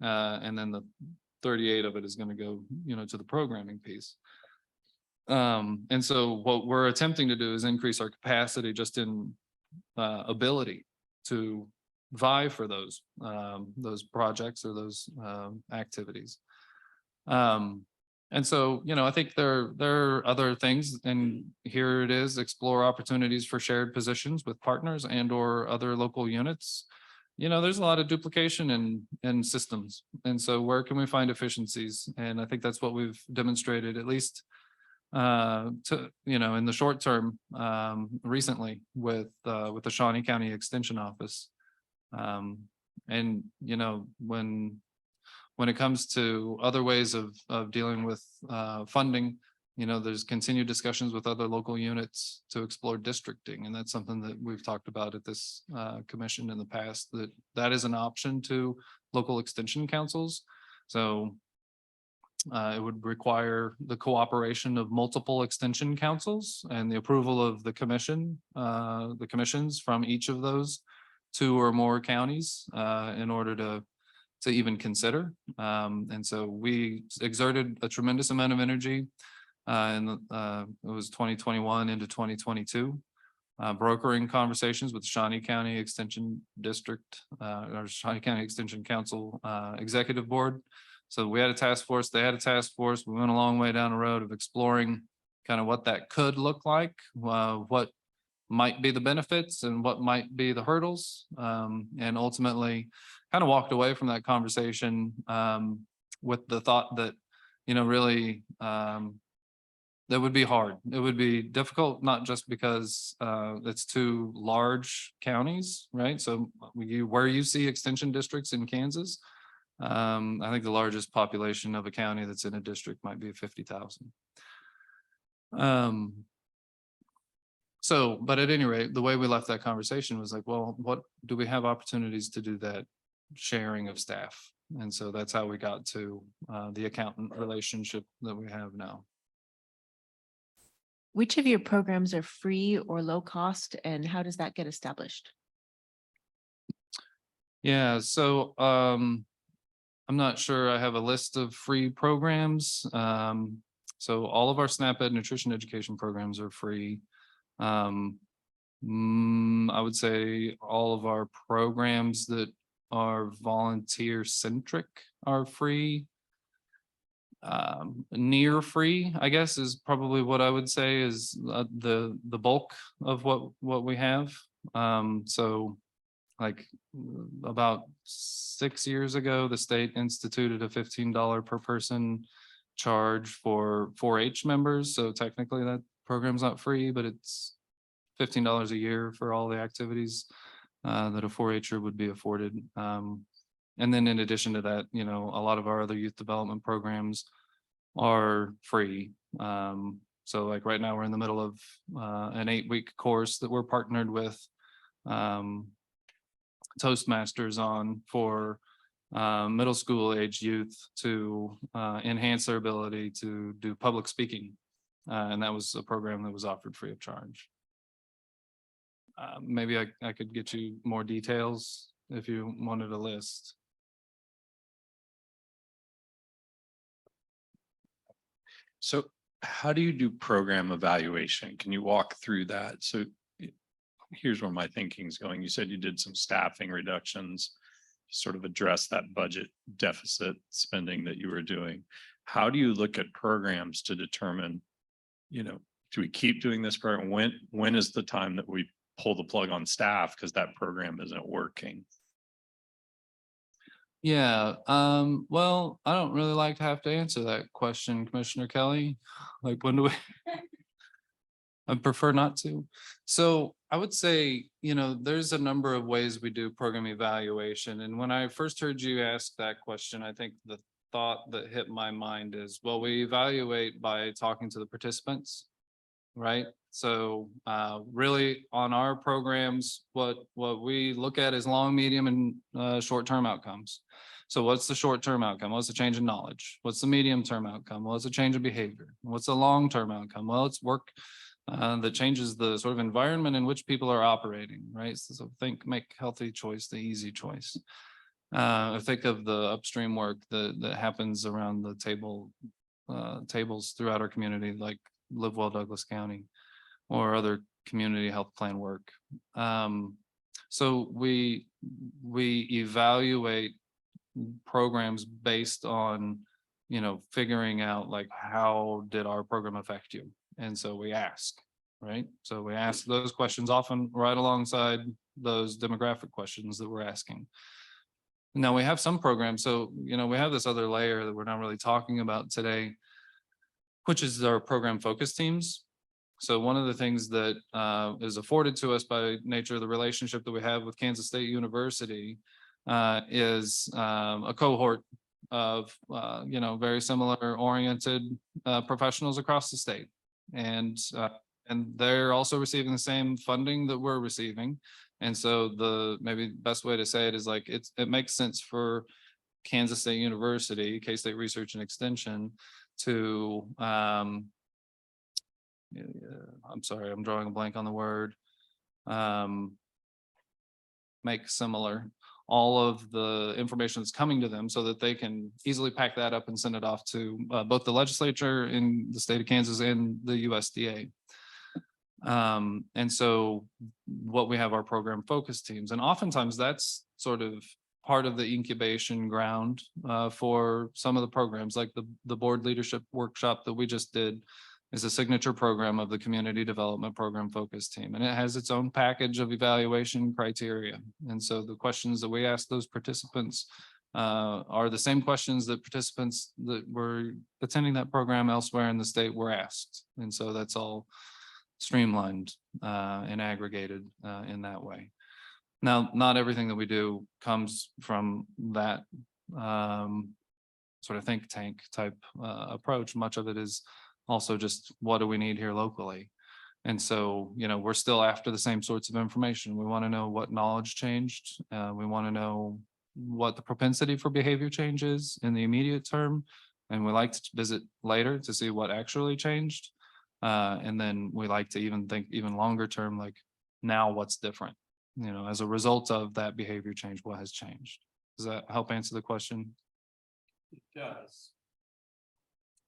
Speaker 3: And then the 38 of it is going to go, you know, to the programming piece. And so what we're attempting to do is increase our capacity just in ability to vie for those projects or those activities. And so, you know, I think there are other things, and here it is: explore opportunities for shared positions with partners and or other local units. You know, there's a lot of duplication in systems. And so where can we find efficiencies? And I think that's what we've demonstrated, at least to, you know, in the short term, recently with the Shawnee County Extension Office. And, you know, when it comes to other ways of dealing with funding, you know, there's continued discussions with other local units to explore districting. And that's something that we've talked about at this commission in the past, that is an option to local extension councils. So it would require the cooperation of multiple extension councils and the approval of the commissions from each of those 2 or more counties in order to even consider. And so we exerted a tremendous amount of energy and it was 2021 into 2022, brokering conversations with Shawnee County Extension District, or Shawnee County Extension Council Executive Board. So we had a task force, they had a task force. We went a long way down the road of exploring kind of what that could look like, what might be the benefits and what might be the hurdles, and ultimately kind of walked away from that conversation with the thought that, you know, really that would be hard. It would be difficult, not just because it's 2 large counties, right? So where you see extension districts in Kansas, I think the largest population of a county that's in a district might be 50,000. So, but at any rate, the way we left that conversation was like, well, what do we have opportunities to do that sharing of staff? And so that's how we got to the accountant relationship that we have now.
Speaker 7: Which of your programs are free or low cost, and how does that get established?
Speaker 3: Yeah, so I'm not sure I have a list of free programs. So all of our SNAP Ed nutrition education programs are free. I would say all of our programs that are volunteer centric are free. Near free, I guess, is probably what I would say is the bulk of what we have. So like about 6 years ago, the state instituted a $15 per person charge for 4-H members. So technically that program's not free, but it's $15 a year for all the activities that a 4-H'er would be afforded. And then in addition to that, you know, a lot of our other youth development programs are free. So like right now, we're in the middle of an 8-week course that we're partnered with Toastmasters on for middle school age youth to enhance their ability to do public speaking. And that was a program that was offered free of charge. Maybe I could get you more details if you wanted a list.
Speaker 1: So how do you do program evaluation? Can you walk through that? So here's where my thinking's going. You said you did some staffing reductions, sort of address that budget deficit spending that you were doing. How do you look at programs to determine, do we keep doing this program? When is the time that we pull the plug on staff because that program isn't working?
Speaker 3: Yeah, well, I don't really like to have to answer that question, Commissioner Kelly. Like, when do we? I prefer not to. So I would say, there's a number of ways we do program evaluation. And when I first heard you ask that question, I think the thought that hit my mind is, well, we evaluate by talking to the participants, right? So really on our programs, what we look at is long, medium, and short-term outcomes. So what's the short-term outcome? What's the change in knowledge? What's the medium-term outcome? What's the change in behavior? What's the long-term outcome? Well, it's work that changes the sort of environment in which people are operating, right? So make healthy choice the easy choice. I think of the upstream work that happens around the tables throughout our community, like Live Well Douglas County or other community health plan work. So we evaluate programs based on, figuring out like, how did our program affect you? And so we ask, right? So we ask those questions often right alongside those demographic questions that we're asking. Now we have some programs. So, we have this other layer that we're not really talking about today, which is our program focus teams. So one of the things that is afforded to us by nature of the relationship that we have with Kansas State University is a cohort of, very similar oriented professionals across the state. And they're also receiving the same funding that we're receiving. And so the maybe best way to say it is like, it makes sense for Kansas State University, K-State Research and Extension to, I'm sorry, I'm drawing a blank on the word, make similar all of the information that's coming to them so that they can easily pack that up and send it off to both the legislature in the state of Kansas and the USDA. And so what we have our program focus teams, and oftentimes that's sort of part of the incubation ground for some of the programs, like the board leadership workshop that we just did is a signature program of the community development program focus team. And it has its own package of evaluation criteria. And so the questions that we ask those participants are the same questions that participants that were attending that program elsewhere in the state were asked. And so that's all streamlined and aggregated in that way. Now, not everything that we do comes from that sort of think tank type approach. Much of it is also just what do we need here locally? And so, we're still after the same sorts of information. We want to know what knowledge changed. We want to know what the propensity for behavior change is in the immediate term. And we like to visit later to see what actually changed. And then we like to even think even longer term, like now what's different, as a result of that behavior change, what has changed? Does that help answer the question?
Speaker 1: It does.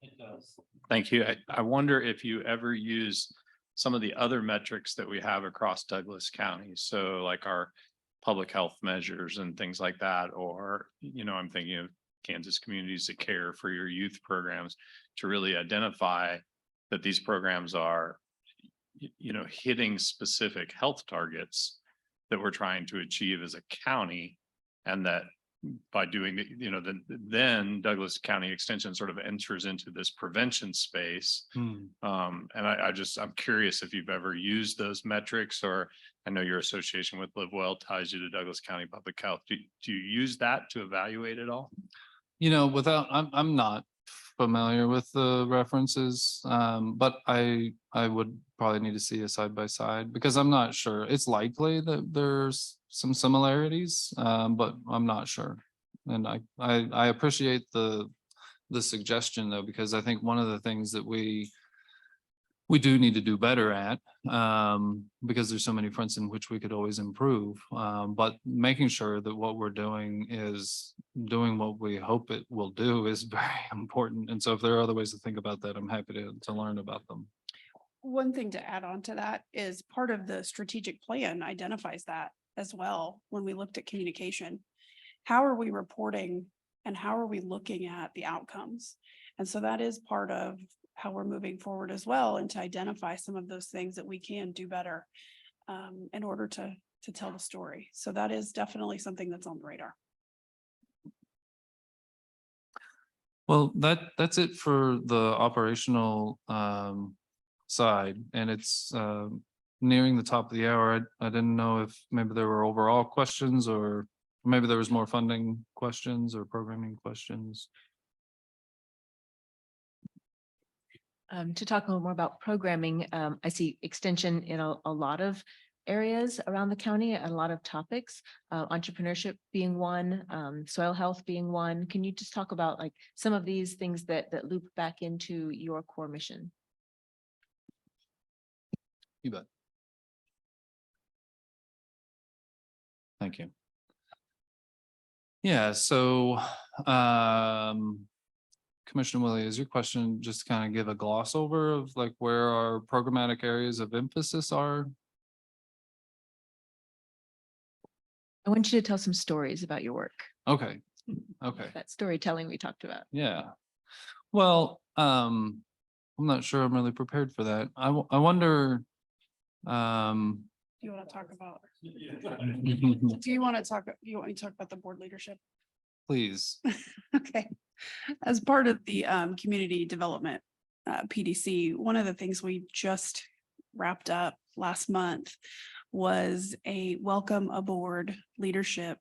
Speaker 1: It does. Thank you. I wonder if you ever use some of the other metrics that we have across Douglas County. So like our public health measures and things like that, or, I'm thinking of Kansas Communities That Care for your youth programs to really identify that these programs are, hitting specific health targets that we're trying to achieve as a county. And that by doing, then Douglas County Extension sort of enters into this prevention space. And I'm curious if you've ever used those metrics, or I know your association with Live Well ties you to Douglas County Public Health. Do you use that to evaluate it all?
Speaker 3: I'm not familiar with the references, but I would probably need to see a side by side because I'm not sure. It's likely that there's some similarities, but I'm not sure. And I appreciate the suggestion though, because I think one of the things that we do need to do better at, because there's so many fronts in which we could always improve. But making sure that what we're doing is doing what we hope it will do is very important. And so if there are other ways to think about that, I'm happy to learn about them.
Speaker 6: One thing to add on to that is part of the strategic plan identifies that as well. When we looked at communication, how are we reporting and how are we looking at the outcomes? And so that is part of how we're moving forward as well, and to identify some of those things that we can do better in order to tell the story. So that is definitely something that's on the radar.
Speaker 3: Well, that's it for the operational side, and it's nearing the top of the hour. I didn't know if maybe there were overall questions or maybe there was more funding questions or programming questions.
Speaker 7: To talk a little more about programming, I see extension in a lot of areas around the county, a lot of topics, entrepreneurship being one, soil health being one. Can you just talk about like some of these things that loop back into your core mission?
Speaker 3: You bet. Thank you. Yeah, so Commissioner Willie, is your question just to kind of give a gloss over of like where our programmatic areas of emphasis are?
Speaker 7: I want you to tell some stories about your work.
Speaker 3: Okay, okay,
Speaker 7: That storytelling we talked about.
Speaker 3: yeah. Well, I'm not sure I'm really prepared for that. I wonder,
Speaker 6: Do you want to talk about, do you want me to talk about the board leadership?
Speaker 3: please.
Speaker 6: Okay. As part of the community development PDC, one of the things we just wrapped up last month was a welcome aboard leadership,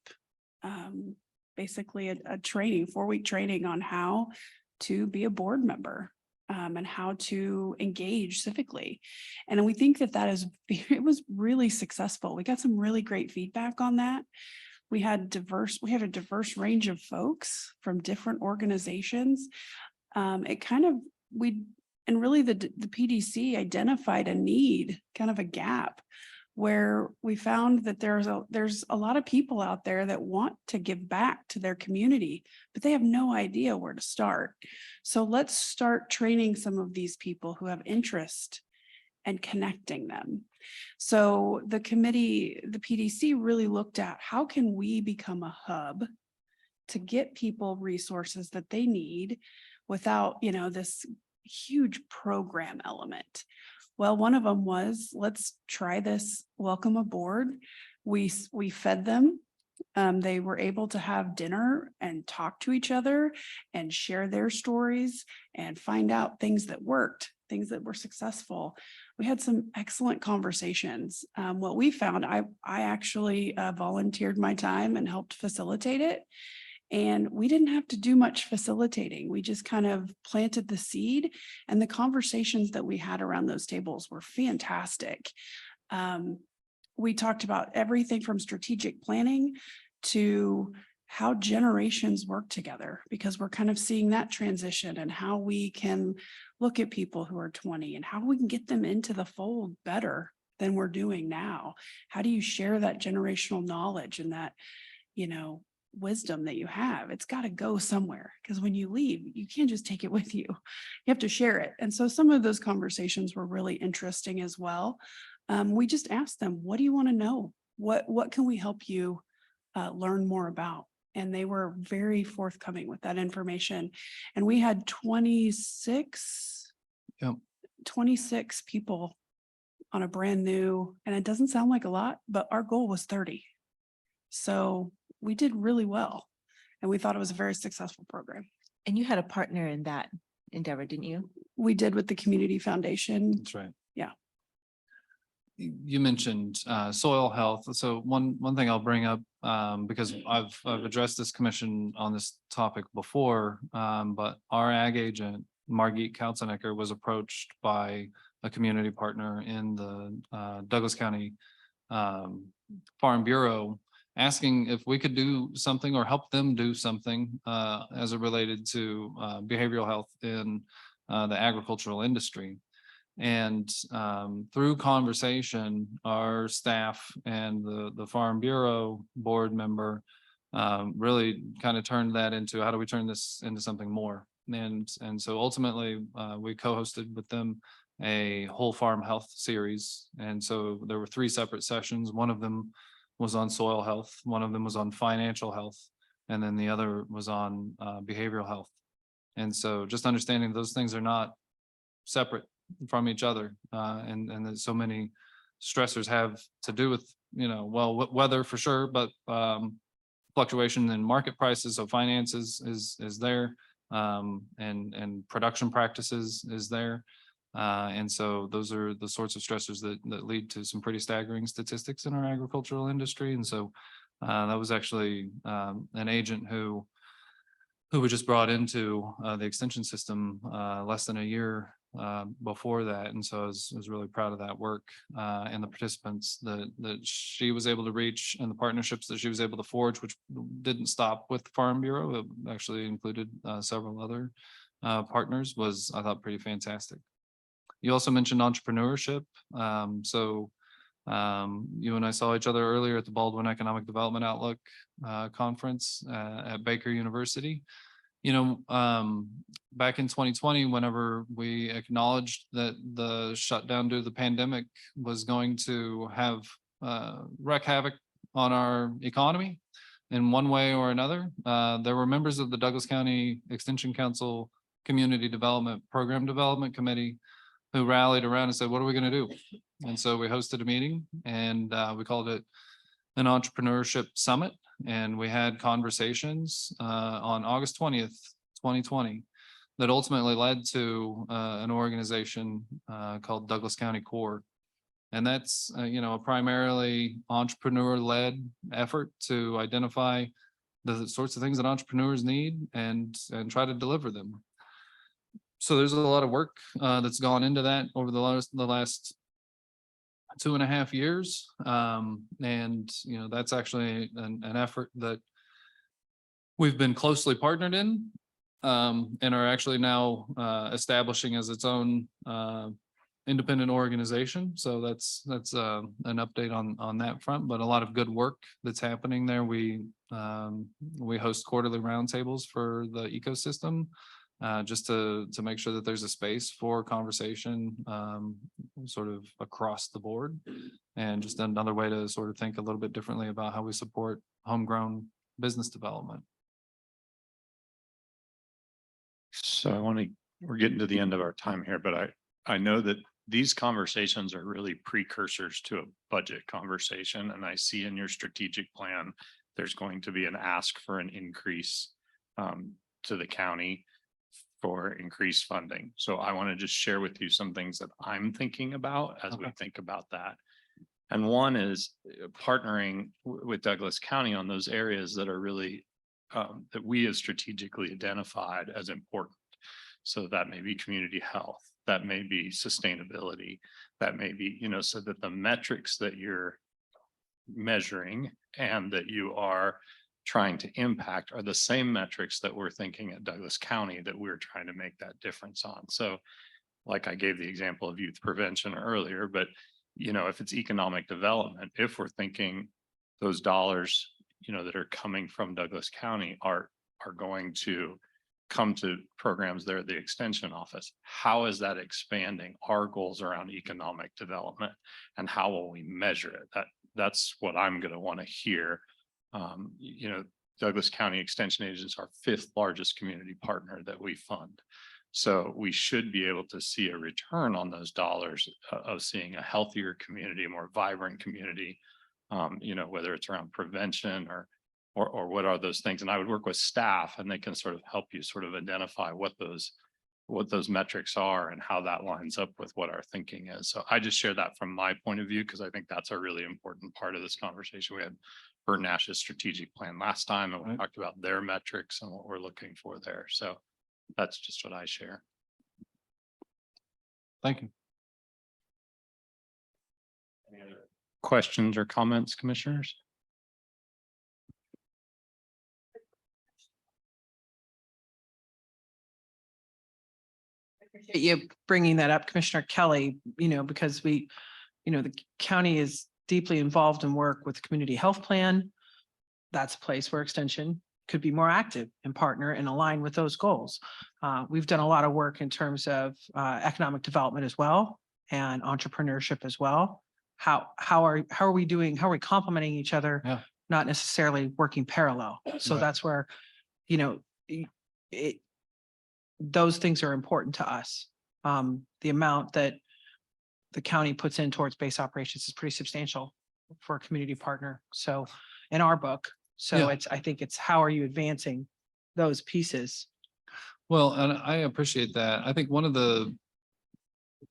Speaker 6: basically a training, 4-week training on how to be a board member and how to engage civically. And we think that it was really successful. We got some really great feedback on that. We had a diverse range of folks from different organizations. And really the PDC identified a need, kind of a gap, where we found that there's a lot of people out there that want to give back to their community, but they have no idea where to start. So let's start training some of these people who have interest and connecting them. So the PDC really looked at how can we become a hub to get people resources that they need without, this huge program element. Well, one of them was, let's try this welcome aboard. We fed them. They were able to have dinner and talk to each other and share their stories and find out things that worked, things that were successful. We had some excellent conversations. What we found, I actually volunteered my time and helped facilitate it. And we didn't have to do much facilitating. We just kind of planted the seed, and the conversations that we had around those tables were fantastic. We talked about everything from strategic planning to how generations work together, because we're kind of seeing that transition, and how we can look at people who are 20 and how we can get them into the fold better than we're doing now. How do you share that generational knowledge and that, wisdom that you have? It's got to go somewhere, because when you leave, you can't just take it with you. You have to share it. And so some of those conversations were really interesting as well. We just asked them, what do you want to know? What can we help you learn more about? And they were very forthcoming with that information. And we had 26 people on a brand new, and it doesn't sound like a lot, but our goal was 30. So we did really well, and we thought it was a very successful program.
Speaker 7: And you had a partner in that endeavor, didn't you?
Speaker 6: We did with the Community Foundation.
Speaker 3: That's right.
Speaker 6: Yeah.
Speaker 3: You mentioned soil health. So one thing I'll bring up because I've addressed this commission on this topic before, but our ag agent, Margit Kautzenecker, was approached by a community partner in the Douglas County Farm Bureau, asking if we could do something or help them do something as it related to behavioral health in the agricultural industry. And through conversation, our staff and the Farm Bureau board member really kind of turned that into, how do we turn this into something more? And so ultimately, we co-hosted with them a whole farm health series. And so there were 3 separate sessions. One of them was on soil health, one of them was on financial health, and then the other was on behavioral health. And so just understanding those things are not separate from each other, and that so many stressors have to do with, well, weather for sure, but fluctuation in market prices, so finances is there, and production practices is there. And so those are the sorts of stressors that lead to some pretty staggering statistics in our agricultural industry. And so that was actually an agent who we just brought into the extension system less than a year before that. And so I was really proud of that work and the participants that she was able to reach and the partnerships that she was able to forge, which didn't stop with the Farm Bureau. It actually included several other partners, was, I thought, pretty fantastic. You also mentioned entrepreneurship. So you and I saw each other earlier at the Baldwin Economic Development Outlook conference at Baker University. Back in 2020, whenever we acknowledged that the shutdown due to the pandemic was going to have wreak havoc on our economy in one way or another, there were members of the Douglas County Extension Council Community Development Program Development Committee who rallied around and said, what are we going to do? And so we hosted a meeting, and we called it an entrepreneurship summit. And we had conversations on August 20th, 2020, that ultimately led to an organization called Douglas County Core. And that's, a primarily entrepreneur-led effort to identify the sorts of things that entrepreneurs need and try to deliver them. So there's a lot of work that's gone into that over the last 2.5 years. And, that's actually an effort that we've been closely partnered in and are actually now establishing as its own independent organization. So that's an update on that front, but a lot of good work that's happening there. We host quarterly roundtables for the ecosystem. Just to make sure that there's a space for conversation sort of across the board, and just another way to sort of think a little bit differently about how we support homegrown business development.
Speaker 1: So we're getting to the end of our time here, but I know that these conversations are really precursors to a budget conversation. And I see in your strategic plan, there's going to be an ask for an increase to the county for increased funding. So I want to just share with you some things that I'm thinking about as we think about that. And one is partnering with Douglas County on those areas that are really that we have strategically identified as important. So that may be community health, that may be sustainability, that may be, so that the metrics that you're measuring and that you are trying to impact are the same metrics that we're thinking at Douglas County that we're trying to make that difference on. So like I gave the example of youth prevention earlier, but if it's economic development, if we're thinking those dollars, that are coming from Douglas County are going to come to programs there at the extension office, how is that expanding our goals around economic development, and how will we measure it? That's what I'm going to want to hear. Douglas County Extension Agents are our 5th largest community partner that we fund. So we should be able to see a return on those dollars of seeing a healthier community, a more vibrant community, whether it's around prevention or what are those things. And I would work with staff, and they can sort of help you sort of identify what those metrics are and how that lines up with what our thinking is. So I just share that from my point of view, because I think that's a really important part of this conversation. We had Bert Nash's strategic plan last time, and we
Speaker 3: Right.
Speaker 1: talked about their metrics and what we're looking for there. So that's just what I share.
Speaker 3: Thank you.
Speaker 1: Any other questions or comments, commissioners?
Speaker 2: Appreciate you bringing that up, Commissioner Kelly, because the county is deeply involved in work with the community health plan. That's a place where extension could be more active and partner and align with those goals. We've done a lot of work in terms of economic development as well and entrepreneurship as well. How are we doing? How are we complementing each other?
Speaker 3: Yeah.
Speaker 2: Not necessarily working parallel. So
Speaker 3: Right.
Speaker 2: that's where, it, those things are important to us. The amount that the county puts in towards base operations is pretty substantial for a community partner. So in our book, so
Speaker 3: Yeah.
Speaker 2: I think it's how are you advancing those pieces?
Speaker 3: Well, and I appreciate that. I think one of the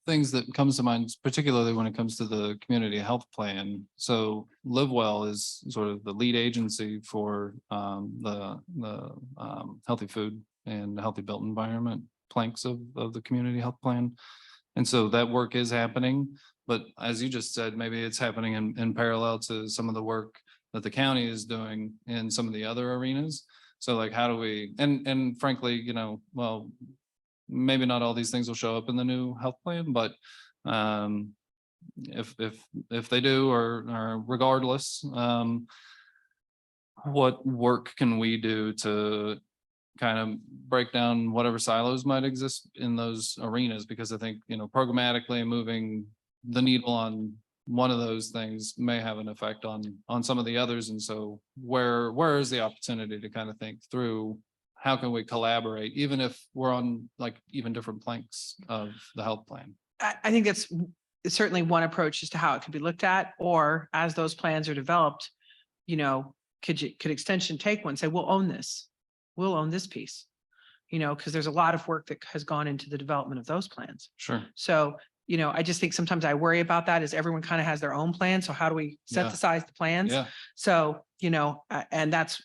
Speaker 3: things that comes to mind, particularly when it comes to the community health plan. So LiveWell is sort of the lead agency for the healthy food and healthy built environment planks of the community health plan. And so that work is happening, but as you just said, maybe it's happening in parallel to some of the work that the county is doing in some of the other arenas. So like, how do we, and frankly, well, maybe not all these things will show up in the new health plan, but if they do, or regardless, what work can we do to kind of break down whatever silos might exist in those arenas? Because I think, programmatically moving the needle on one of those things may have an effect on some of the others. And so where is the opportunity to kind of think through how can we collaborate, even if we're on like even different planks of the health plan?
Speaker 2: I think that's certainly one approach as to how it could be looked at, or as those plans are developed, could extension take one, say, we'll own this. We'll own this piece, because there's a lot of work that has gone into the development of those plans.
Speaker 3: Sure.
Speaker 2: So, I just think sometimes I worry about that, is everyone kind of has their own plan. So how do we
Speaker 3: Yeah.
Speaker 2: synthesize the plans?
Speaker 3: Yeah.
Speaker 2: So, and that's,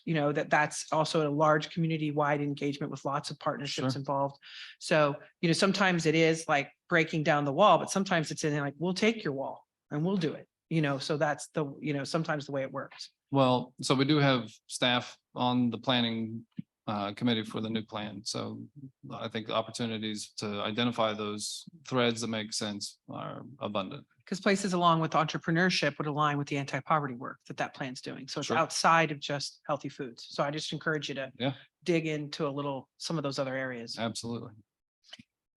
Speaker 2: that's also a large community-wide engagement with lots of partnerships
Speaker 3: Sure.
Speaker 2: involved. So, sometimes it is like breaking down the wall, but sometimes it's in like, we'll take your wall and we'll do it, so that's the, sometimes the way it works.
Speaker 3: Well, so we do have staff on the planning committee for the new plan. So I think the opportunities to identify those threads that make sense are abundant.
Speaker 2: Because places along with entrepreneurship would align with the anti-poverty work that plan's doing. So it's
Speaker 3: Sure.
Speaker 2: outside of just healthy foods. So I just encourage you to
Speaker 3: Yeah.
Speaker 2: dig into some of those other areas.
Speaker 3: Absolutely.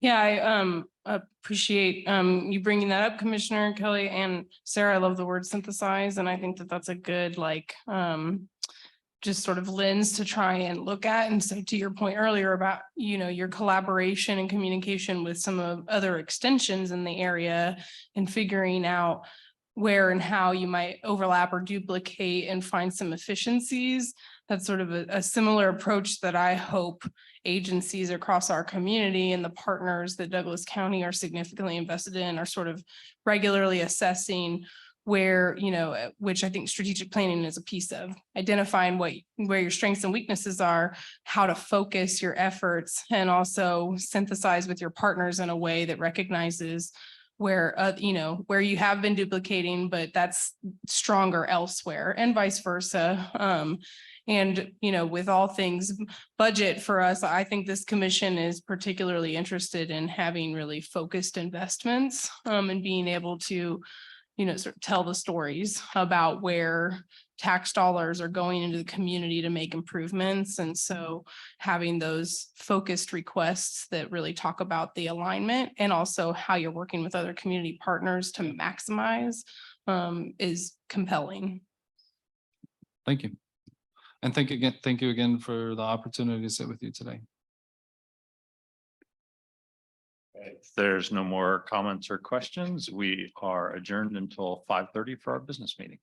Speaker 5: Yeah, I appreciate you bringing that up, Commissioner Kelly and Sarah. I love the word synthesize, and I think that that's a good just sort of lens to try and look at. And so to your point earlier about, your collaboration and communication with some of other extensions in the area and figuring out where and how you might overlap or duplicate and find some efficiencies. That's sort of a similar approach that I hope agencies across our community and the partners that Douglas County are significantly invested in are sort of regularly assessing where, which I think strategic planning is a piece of identifying where your strengths and weaknesses are, how to focus your efforts, and also synthesize with your partners in a way that recognizes where, where you have been duplicating, but that's stronger elsewhere, and vice versa. And, with all things budget for us, I think this commission is particularly interested in having really focused investments, and being able to, sort of tell the stories about where tax dollars are going into the community to make improvements. And so having those focused requests that really talk about the alignment and also how you're working with other community partners to maximize is compelling.
Speaker 3: Thank you. And thank you again for the opportunity to sit with you today.
Speaker 1: If there's no more comments or questions, we are adjourned until 5:30 for our business meeting.